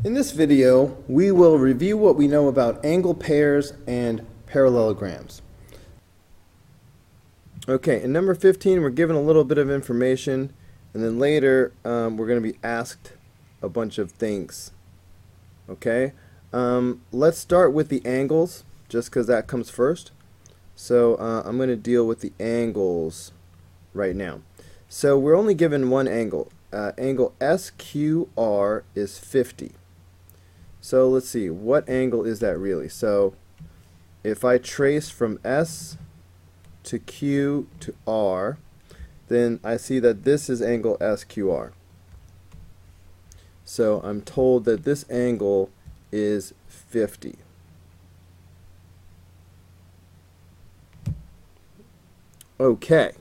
In this video, we will review what we know about angle pairs and parallelograms. Okay, in number 15, we're given a little bit of information, and then later we're going to be asked a bunch of things. Okay, let's start with the angles, just because that comes first. So I'm going to deal with the angles right now. So we're only given one angle. Angle SQR is 50. So let's see, what angle is that really? So if I trace from S to Q to R, then I see that this is angle SQR. So I'm told that this angle is 50. Okay.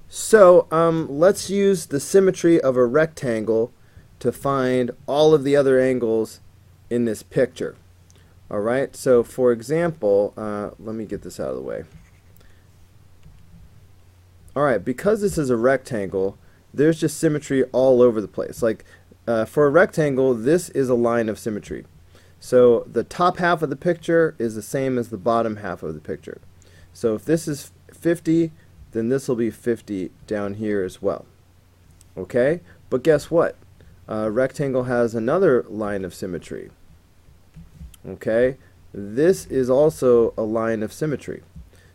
So let's use the symmetry of a rectangle to find all of the other angles in this picture. Alright, so for example, let me get this out of the way. Alright, because this is a rectangle, there's just symmetry all over the place. Like for a rectangle, this is a line of symmetry. So the top half of the picture is the same as the bottom half of the picture. So if this is 50, then this will be 50 down here as well. Okay, but guess what? Rectangle has another line of symmetry. Okay, this is also a line of symmetry.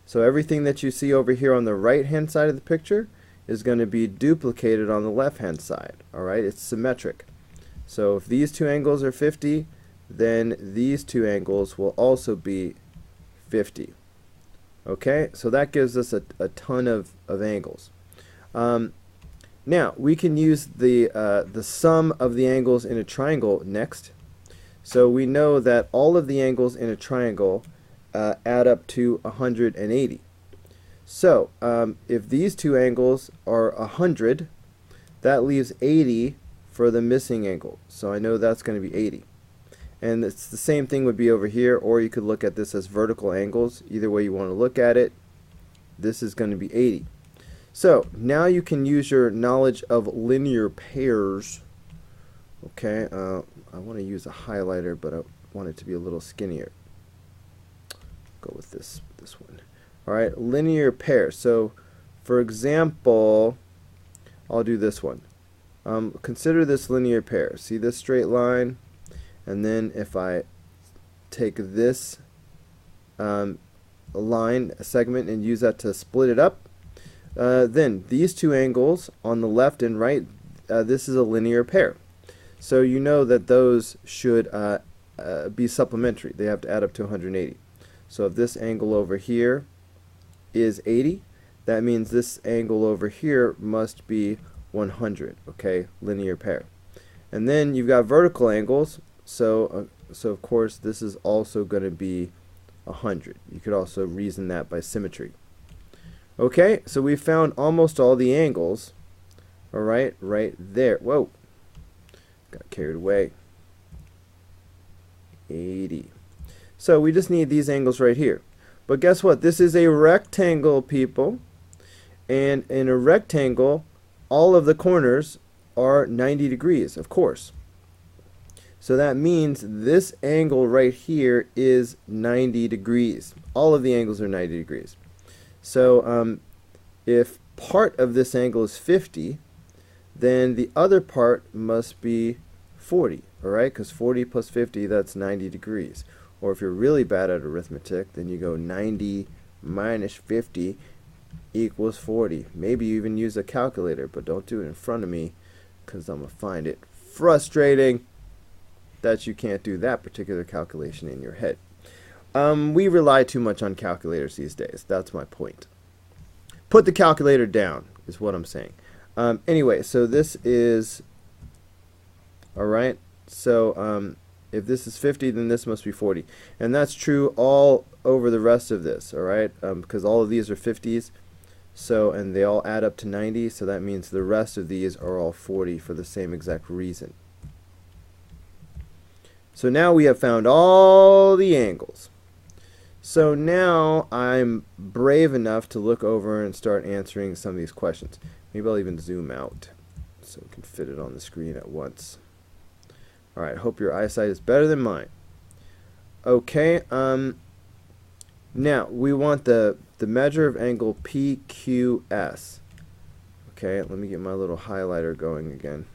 So everything that you see over here on the right hand side of the picture is going to be duplicated on the left hand side. Alright, it's symmetric. So if these two angles are 50, then these two angles will also be 50. Okay, so that gives us a ton of angles. Now we can use the sum of the angles in a triangle next. So we know that all of the angles in a triangle add up to 180. So if these two angles are 100, that leaves 80 for the missing angle. So I know that's going to be 80. And it's the same thing would be over here, or you could look at this as vertical angles. Either way you want to look at it, this is going to be 80. So now you can use your knowledge of linear pairs. Okay, I want to use a highlighter, but I want it to be a little skinnier. Go with this one. Alright, linear pair. So for example, I'll do this one. Consider this linear pair. See this straight line? And then if I take this line, a segment, and use that to split it up, then these two angles on the left and right, this is a linear pair. So you know that those should be supplementary. They have to add up to 180. So if this angle over here is 80, that means this angle over here must be 100. Okay, linear pair. And then you've got vertical angles. So of course this is also going to be 100. You could also reason that by symmetry. Okay, so we found almost all the angles. Alright, right there. Whoa, got carried away. 80. So we just need these angles right here. But guess what? This is a rectangle, people. And in a rectangle, all of the corners are 90 degrees, of course. So that means this angle right here is 90 degrees. All of the angles are 90 degrees. So if part of this angle is 50, then the other part must be 40. Alright, because 40 plus 50, that's 90 degrees. Or if you're really bad at arithmetic, then you go 90 minus 50 equals 40. Maybe you even use a calculator, but don't do it in front of me, because I'm going to find it frustrating that you can't do that particular calculation in your head. We rely too much on calculators these days. That's my point. Put the calculator down is what I'm saying. Anyway, so this is alright. So if this is 50, then this must be 40. And that's true all over the rest of this, alright? Because all of these are 50s. So, and they all add up to 90. So that means the rest of these are all 40 for the same exact reason. So now we have found all the angles. So now I'm brave enough to look over and start answering some of these questions. Maybe I'll even zoom out so we can fit it on the screen at once. All right, hope your eyesight is better than mine. Okay, now we want the measure of angle PQS. Okay, let me get my little highlighter going again.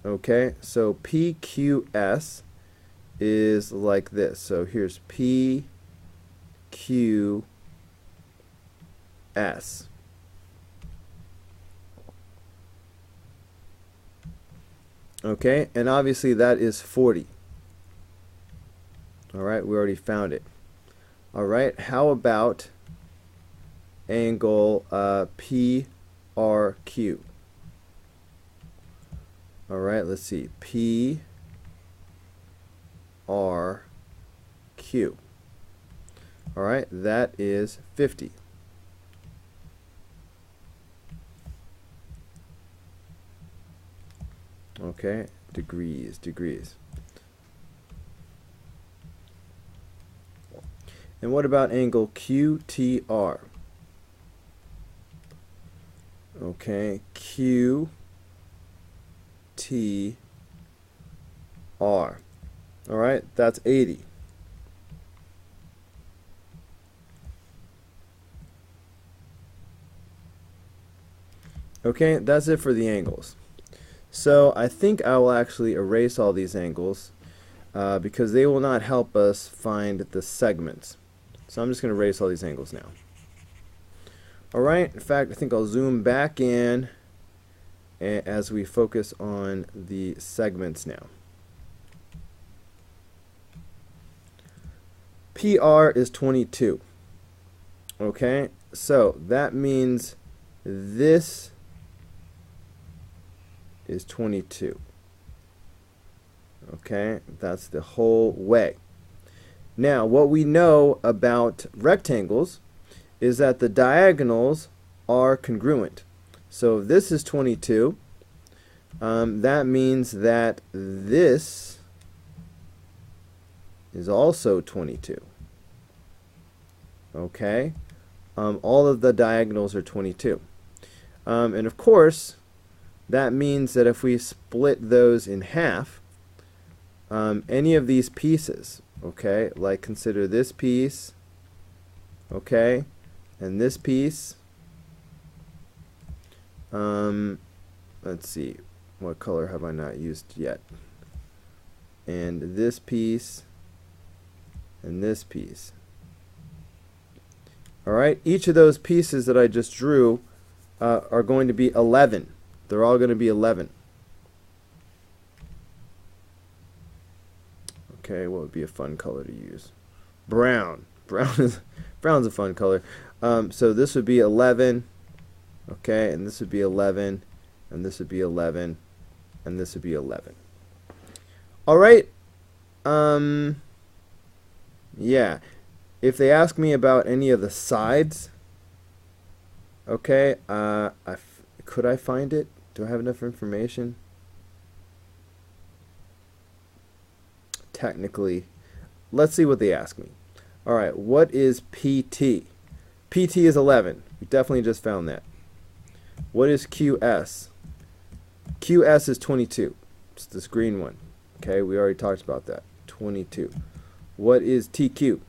Okay, so PQS is like this. So here's PQS. Okay, and obviously that is 40. Alright, we already found it. Alright, how about angle PRQ? Alright, let's see. PRQ. Alright, that is 50. Okay, degrees. And what about angle QTR? Okay, QTR. Alright, that's 80. Okay, that's it for the angles. So I think I will actually erase all these angles because they will not help us find the segments. So I'm just going to erase all these angles now. Alright, in fact I think I'll zoom back in as we focus on the segments now. PR is 22. Okay, so that means this is 22. Okay, that's the whole way. Now, what we know about rectangles is that the diagonals are congruent. So if this is 22, that means that this is also 22. Okay, all of the diagonals are 22. And of course, that means that if we split those in half, any of these pieces, okay, like consider this piece, okay, and this piece, let's see, what color have I not used yet, and this piece, and this piece. Alright, each of those pieces that I just drew are going to be 11. They're all going to be 11. Okay, what would be a fun color to use? Brown. Brown's a fun color. So this would be 11. Okay, and this would be 11, and this would be 11, and this would be 11. All right. Yeah. If they ask me about any of the sides, okay, could I find it? Do I have enough information? Technically, let's see what they ask me. All right, what is PT? PT is 11. We definitely just found that. What is QS? QS is 22. It's this green one. Okay, we already talked about that. 22. What is TQ?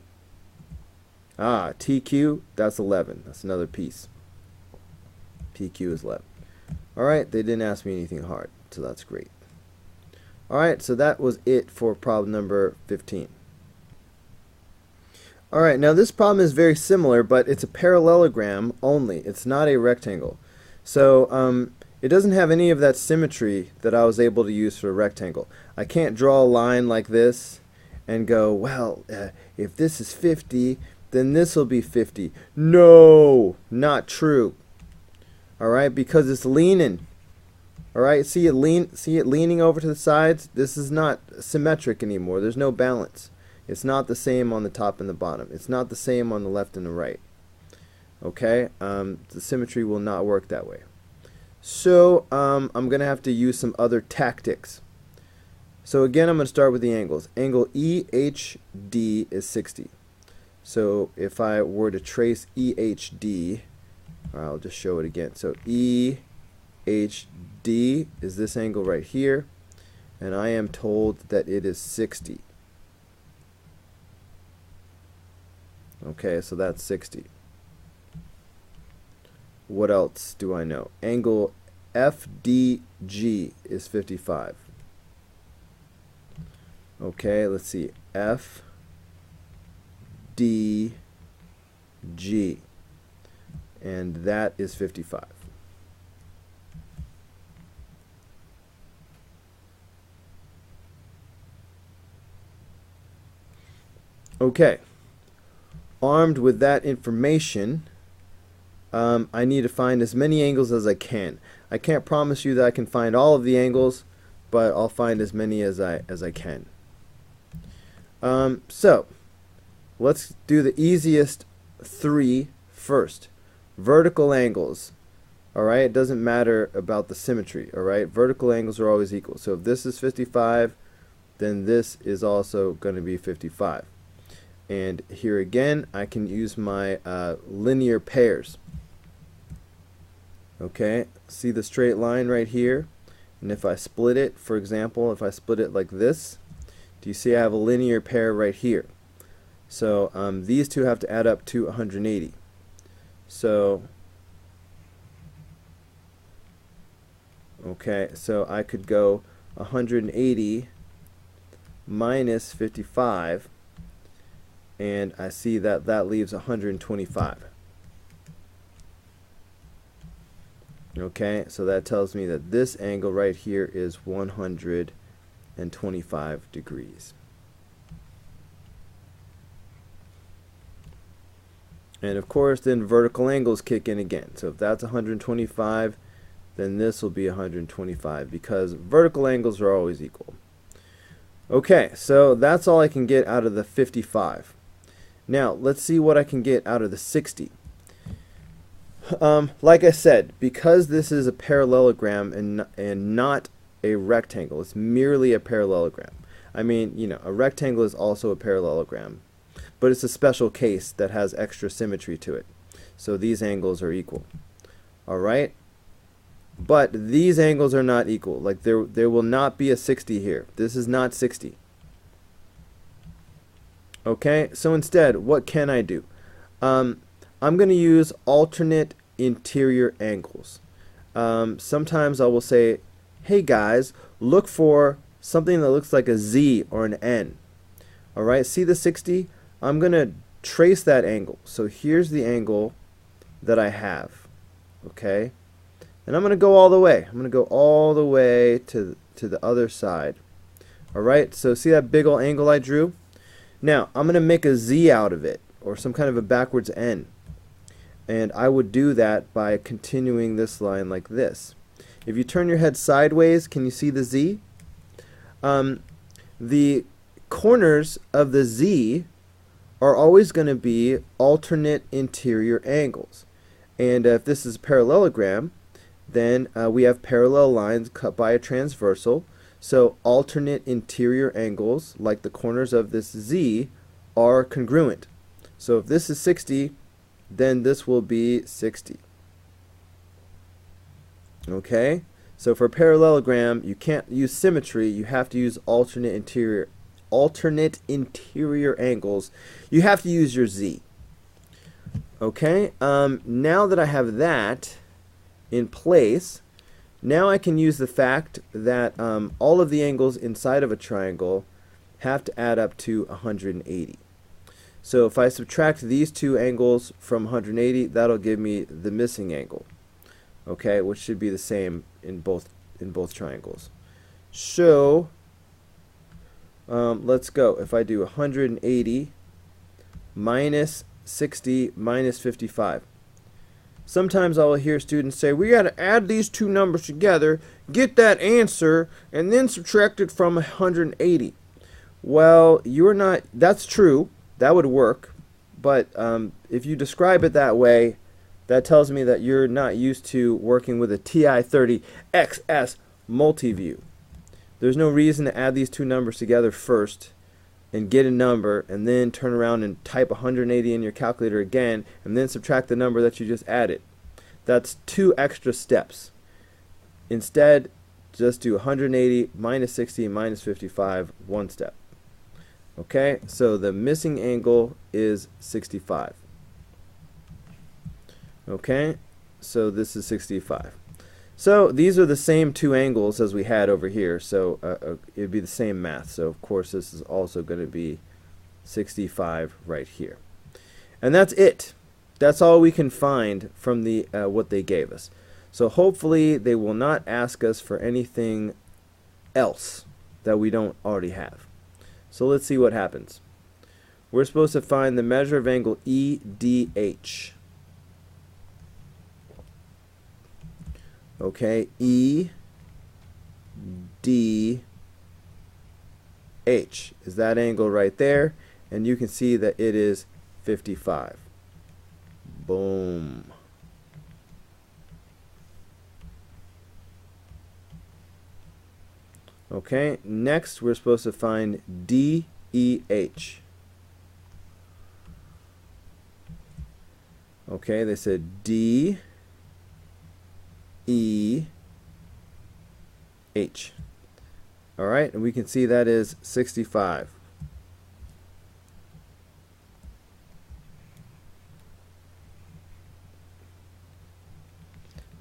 Ah, TQ, that's 11. That's another piece. PQ is 11. Alright, they didn't ask me anything hard, so that's great. Alright, so that was it for problem number 15. Alright, now this problem is very similar, but it's a parallelogram only. It's not a rectangle. So it doesn't have any of that symmetry that I was able to use for a rectangle. I can't draw a line like this and go, well, if this is 50, then this will be 50. No, not true. Alright, because it's leaning. Alright, see it leaning over to the sides? This is not symmetric anymore. There's no balance. It's not the same on the top and the bottom. It's not the same on the left and the right. Okay, the symmetry will not work that way. So I'm going to have to use some other tactics. So again, I'm going to start with the angles. Angle EHD is 60. So if I were to trace EHD, I'll just show it again. So EHD HD is this angle right here, and I am told that it is 60. Okay, so that's 60. What else do I know? Angle FDG is 55. Okay, let's see. FDG. And that is 55. Okay. Armed with that information, I need to find as many angles as I can. I can't promise you that I can find all of the angles, but I'll find as many as I can. So let's do the easiest three first. Vertical angles. Alright, it doesn't matter about the symmetry. Alright, vertical angles are always equal. So if this is 55, then this is also going to be 55. And here again, I can use my linear pairs. Okay, see the straight line right here? And if I split it, for example, if I split it like this, do you see I have a linear pair right here? So these two have to add up to 180. So, okay, so I could go 180 minus 55, and I see that that leaves 125. Okay, so that tells me that this angle right here is 125 degrees. And of course, then vertical angles kick in again. So if that's 125, then this will be 125 because vertical angles are always equal. Okay, so that's all I can get out of the 55. Now, let's see what I can get out of the 60. Like I said, because this is a parallelogram and not a rectangle, it's merely a parallelogram. I mean, you know, a rectangle is also a parallelogram, but it's a special case that has extra symmetry to it. So these angles are equal. Alright? But these angles are not equal. Like there will not be a 60 here. This is not 60. Okay? So instead, what can I do? I'm going to use alternate interior angles. Sometimes I will say, hey guys, look for something that looks like a Z or an N. Alright? See the 60? I'm going to trace that angle. So here's the angle that I have. Okay? And I'm going to go all the way. I'm going to go all the way to the other side. Alright? So see that big old angle I drew? Now, I'm going to make a Z out of it, or some kind of a backwards N. And I would do that by continuing this line like this. If you turn your head sideways, can you see the Z? The corners of the Z are always going to be alternate interior angles. And if this is a parallelogram, then we have parallel lines cut by a transversal. So alternate interior angles, like the corners of this Z, are congruent. So if this is 60, then this will be 60. Okay? So for a parallelogram, you can't use symmetry, you have to use alternate interior angles. You have to use your Z. Okay? Now that I have that in place, now I can use the fact that all of the angles inside of a triangle have to add up to 180. So if I subtract these two angles from 180, that'll give me the missing angle. Okay, which should be the same in both triangles. So let's go. If I do 180 minus 60 minus 55. Sometimes I will hear students say, we got to add these two numbers together, get that answer, and then subtract it from 180. Well, you're not, that's true, that would work, but if you describe it that way, that tells me that you're not used to working with a TI-30 XS multi-view. There's no reason to add these two numbers together first and get a number and then turn around and type 180 in your calculator again and then subtract the number that you just added. That's two extra steps. Instead, just do 180 minus 60 minus 55, one step. Okay, so the missing angle is 65. Okay, so this is 65. So these are the same two angles as we had over here, so it'd be the same math. So of course this is also going to be 65 right here. And that's it. That's all we can find from the what they gave us. So hopefully they will not ask us for anything else that we don't already have. So let's see what happens. We're supposed to find the measure of angle EDH. Okay, EDH is that angle right there, and you can see that it is 55. Boom. Okay, next we're supposed to find DEH. Okay, they said DEH. Alright, and we can see that is 65.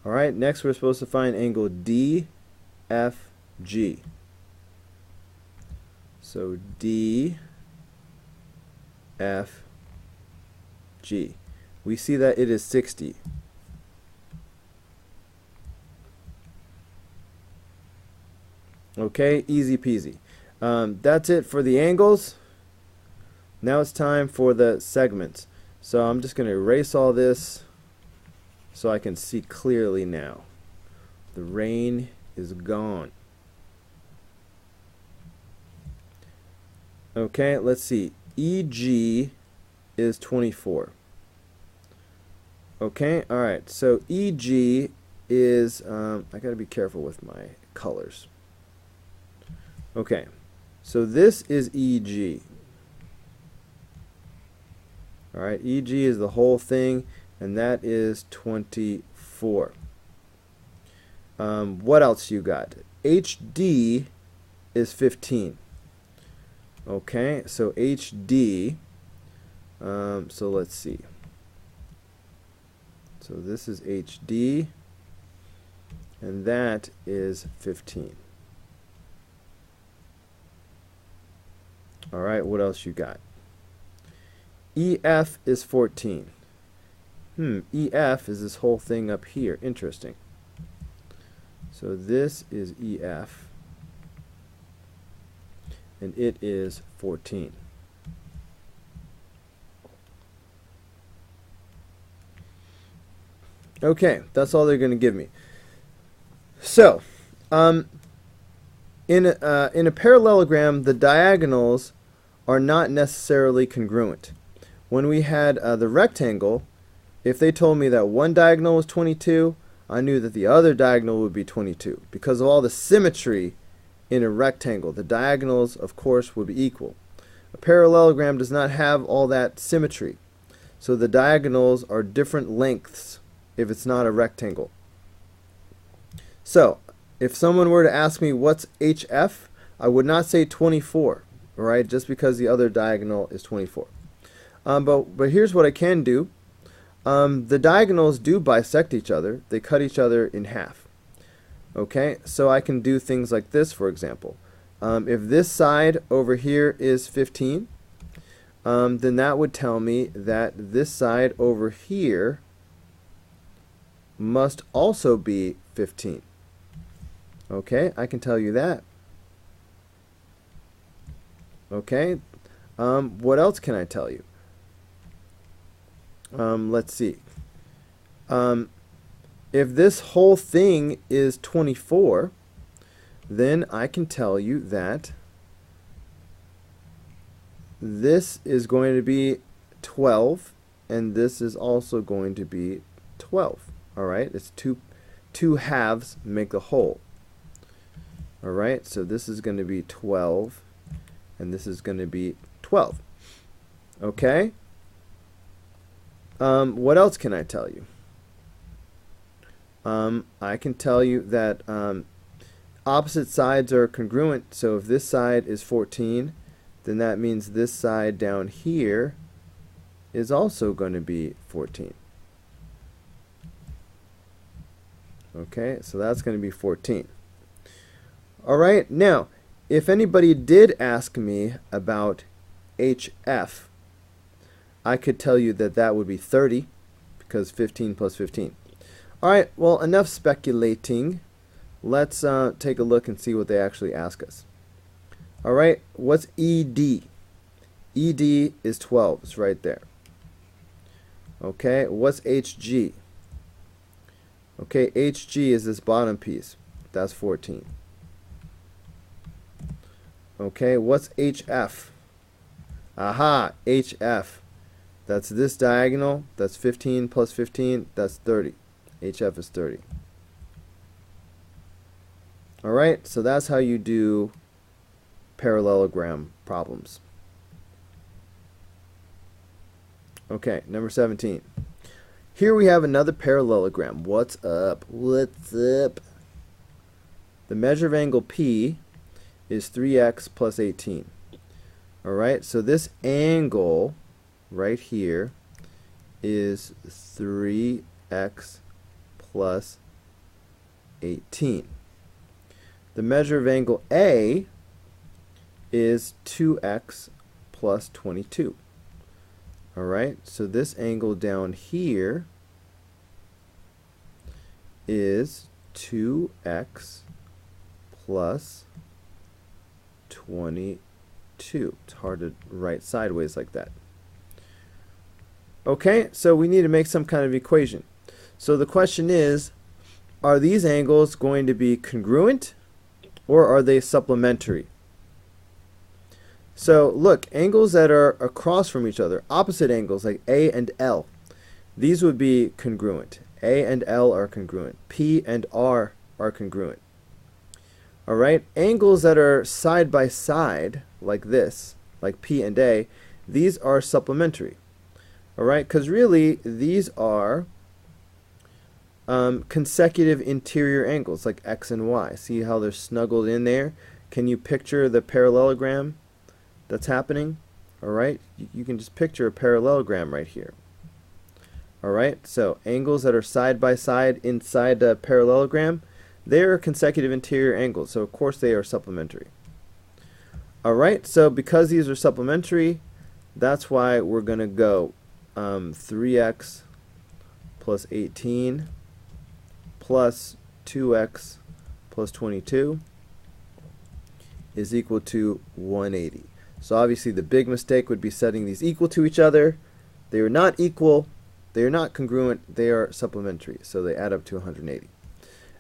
Alright, next we're supposed to find angle DFG. So DFG. We see that it is 60. Okay, easy peasy. That's it for the angles. Now it's time for the segments. So I'm just going to erase all this so I can see clearly now. The rain is gone. Okay, let's see. EG is 24. Okay, alright. So EG is, I gotta be careful with my colors. Okay, so this is EG. Alright, EG is the whole thing, and that is 24. What else you got? HD is 15. Okay, so HD, so let's see. So this is HD, and that is 15. Alright, what else you got? EF is 14. EF is this whole thing up here. Interesting. So this is EF, and it is 14. Okay, that's all they're going to give me. So, in a parallelogram, the diagonals are not necessarily congruent. When we had the rectangle, if they told me that one diagonal was 22, I knew that the other diagonal would be 22. Because of all the symmetry in a rectangle, the diagonals, of course, would be equal. A parallelogram does not have all that symmetry. So the diagonals are different lengths if it's not a rectangle. So, if someone were to ask me what's HF, I would not say 24, right? Just because the other diagonal is 24. But here's what I can do. The diagonals do bisect each other. They cut each other in half. Okay, so I can do things like this, for example. If this side over here is 15, then that would tell me that this side over here must also be 15. Okay, I can tell you that. Okay, what else can I tell you? Let's see. If this whole thing is 24, then I can tell you that this is going to be 12, and this is also going to be 12. Alright, it's two halves make the whole. Alright, so this is going to be 12, and this is going to be 12. Okay? What else can I tell you? I can tell you that opposite sides are congruent. So if this side is 14, then that means this side down here is also going to be 14. Okay, so that's going to be 14. All right, now, if anybody did ask me about HF, I could tell you that that would be 30, because 15 plus 15. All right, well, enough speculating. Let's take a look and see what they actually ask us. All right, what's ED? ED is 12. It's right there. Okay, what's HG? Okay, HG is this bottom piece. That's 14. Okay, what's HF? Aha, HF. That's this diagonal. That's 15 plus 15. That's 30. HF is 30. All right, so that's how you do parallelogram problems. Okay, number 17. Here we have another parallelogram. What's up? What's up? The measure of angle P is 3x plus 18. All right, so this angle right here is 3x plus 18. The measure of angle A is 2x plus 22. All right, so this angle down here is 2x plus 22. It's hard to write sideways like that. Okay, so we need to make some kind of equation. So the question is, are these angles going to be congruent or are they supplementary? So look, angles that are across from each other, opposite angles like A and L, these would be congruent. A and L are congruent. P and R are congruent. All right, angles that are side by side like this, like P and A, these are supplementary. All right, because really these are consecutive interior angles like X and Y. See how they're snuggled in there? Can you picture the parallelogram that's happening? All right, you can just picture a parallelogram right here. All right, so angles that are side by side inside the parallelogram, they are consecutive interior angles, so of course they are supplementary. All right, so because these are supplementary, that's why we're going to go 3x plus 18 plus 2x plus 22 is equal to 180. So obviously the big mistake would be setting these equal to each other. They are not equal, they are not congruent, they are supplementary, so they add up to 180.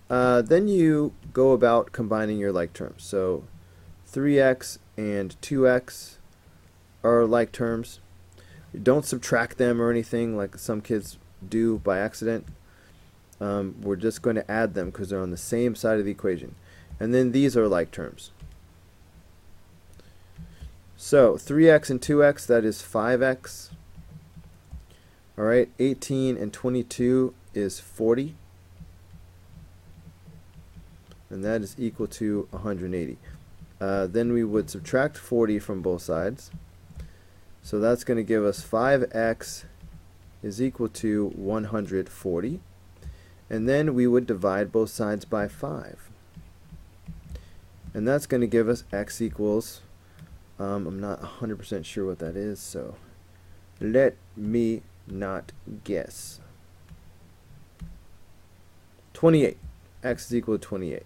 Then you go about combining your like terms. So 3x and 2x are like terms. Don't subtract them or anything like some kids do by accident. We're just going to add them because they're on the same side of the equation. And then these are like terms. So 3x and 2x, that is 5x. All right, 18 and 22 is 40. And that is equal to 180. Then we would subtract 40 from both sides. So that's going to give us 5x is equal to 140. And then we would divide both sides by 5. And that's going to give us x equals, I'm not 100% sure what that is, so let me not guess. 28. X is equal to 28.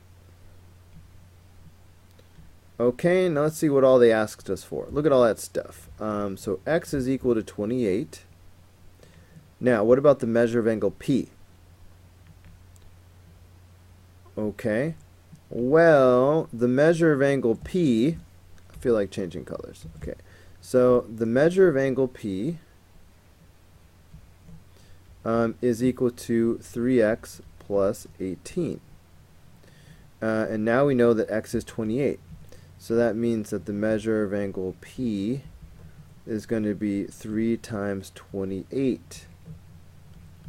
Okay, now let's see what all they asked us for. Look at all that stuff. So x is equal to 28. Now, what about the measure of angle P? Okay, well, the measure of angle P, I feel like changing colors. Okay, so the measure of angle P is equal to 3x plus 18. And now we know that x is 28. So that means that the measure of angle P is going to be 3 times 28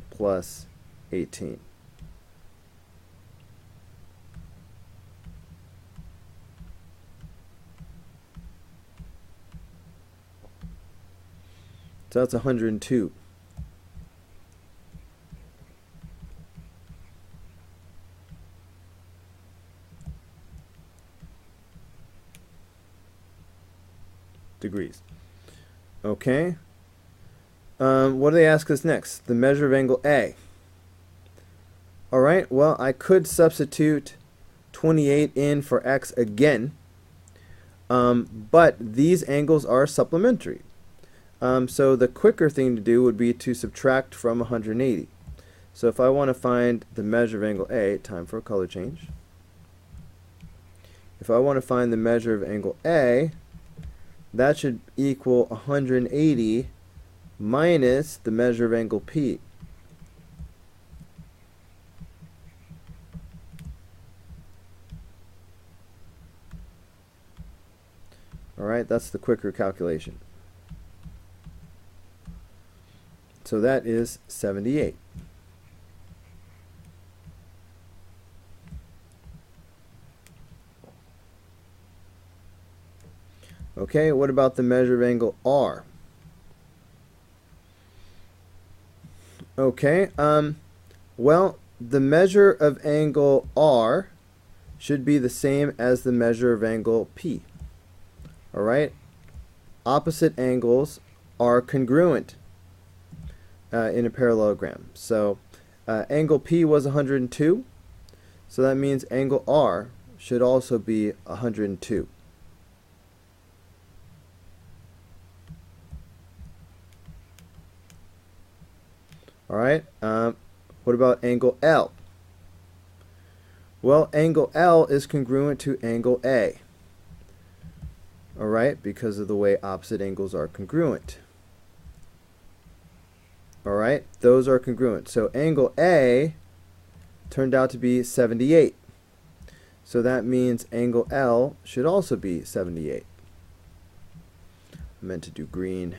plus 18. So that's 102. Degrees. Okay. What do they ask us next? The measure of angle A. Alright, well, I could substitute 28 in for x again, but these angles are supplementary. So the quicker thing to do would be to subtract from 180. So if I want to find the measure of angle A, time for a color change. If I want to find the measure of angle A, that should equal 180 minus the measure of angle P. Alright, that's the quicker calculation. So that is 78. Okay, what about the measure of angle R? Okay, well, the measure of angle R should be the same as the measure of angle P. Alright, opposite angles are congruent in a parallelogram. So angle P was 102, so that means angle R should also be 102. Alright, what about angle L? Well, angle L is congruent to angle A. Alright, because of the way opposite angles are congruent. Alright, those are congruent. So angle A turned out to be 78. So that means angle L should also be 78. I meant to do green.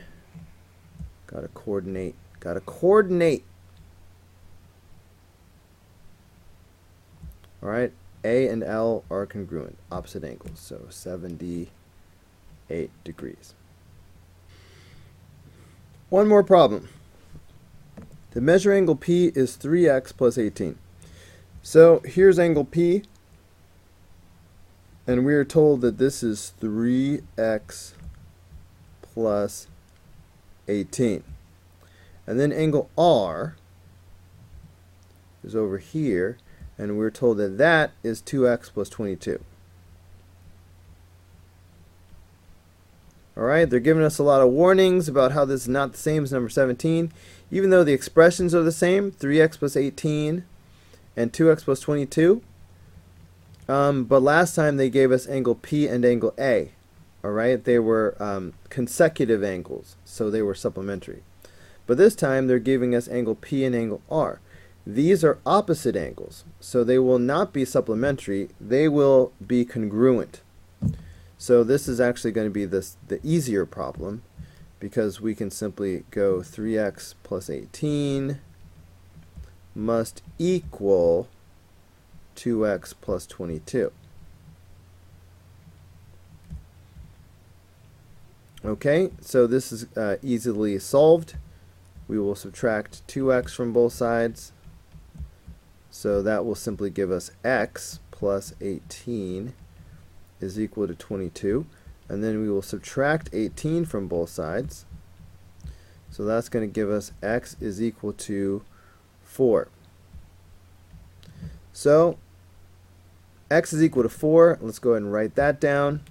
Gotta coordinate. Gotta coordinate. Alright, A and L are congruent, opposite angles. So 78 degrees. One more problem. The measure angle P is 3x plus 18. So here's angle P, and we are told that this is 3x plus 18. And then angle R is over here, and we're told that that is 2x plus 22. Alright, they're giving us a lot of warnings about how this is not the same as number 17. Even though the expressions are the same, 3x plus 18 and 2x plus 22. But last time they gave us angle P and angle A. Alright, they were consecutive angles, so they were supplementary. But this time they're giving us angle P and angle R. These are opposite angles, so they will not be supplementary, they will be congruent. So this is actually going to be the easier problem, because we can simply go 3x plus 18 must equal 2x plus 22. Okay, so this is easily solved. We will subtract 2x from both sides. So that will simply give us x plus 18 is equal to 22. And then we will subtract 18 from both sides. So that's going to give us x is equal to 4. So x is equal to 4. Let's go ahead and write that down.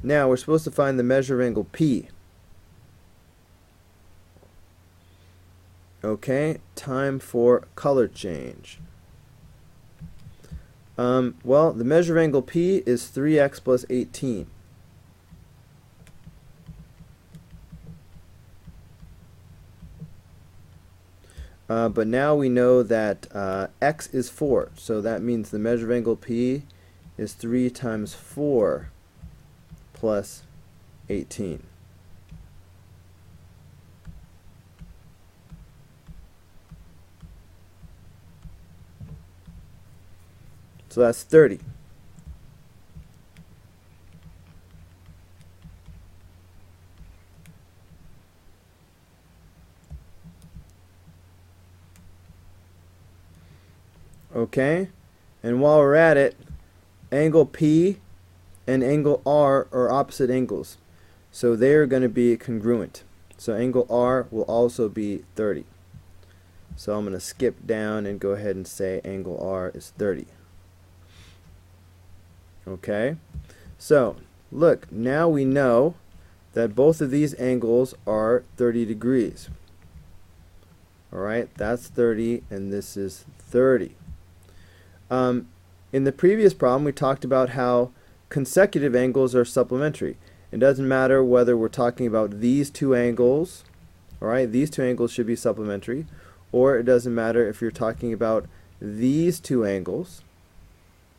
Now we're supposed to find the measure of angle P. Okay, time for color change. Well, the measure of angle P is 3x plus 18. But now we know that x is 4, so that means the measure of angle P is 3 times 4 plus 18. So that's 30. Okay? And while we're at it, angle P and angle R are opposite angles. So they are going to be congruent. So angle R will also be 30. So I'm going to skip down and go ahead and say angle R is 30. Okay? So, look, now we know that both of these angles are 30 degrees. Alright, that's 30 and this is 30. In the previous problem we talked about how consecutive angles are supplementary. It doesn't matter whether we're talking about these two angles, alright, these two angles should be supplementary, or it doesn't matter if you're talking about these two angles,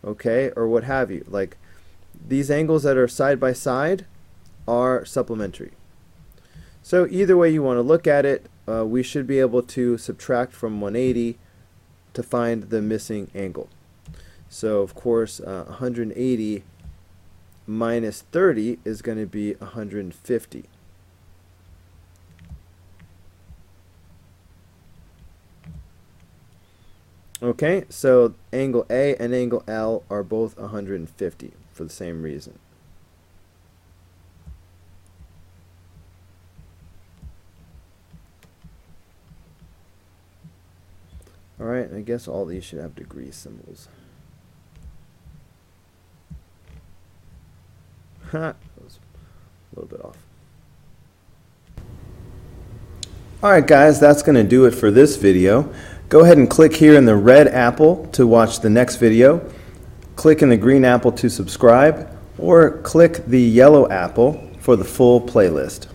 okay, or what have you. Like these angles that are side by side are supplementary. So either way you want to look at it, we should be able to subtract from 180 to find the missing angle. So of course 180 minus 30 is going to be 150. Okay, so angle A and angle L are both 150 for the same reason. Alright, I guess all these should have degree symbols. That was a little bit off. Alright guys, that's going to do it for this video. Go ahead and click here in the red apple to watch the next video. Click in the green apple to subscribe, or click the yellow apple for the full playlist.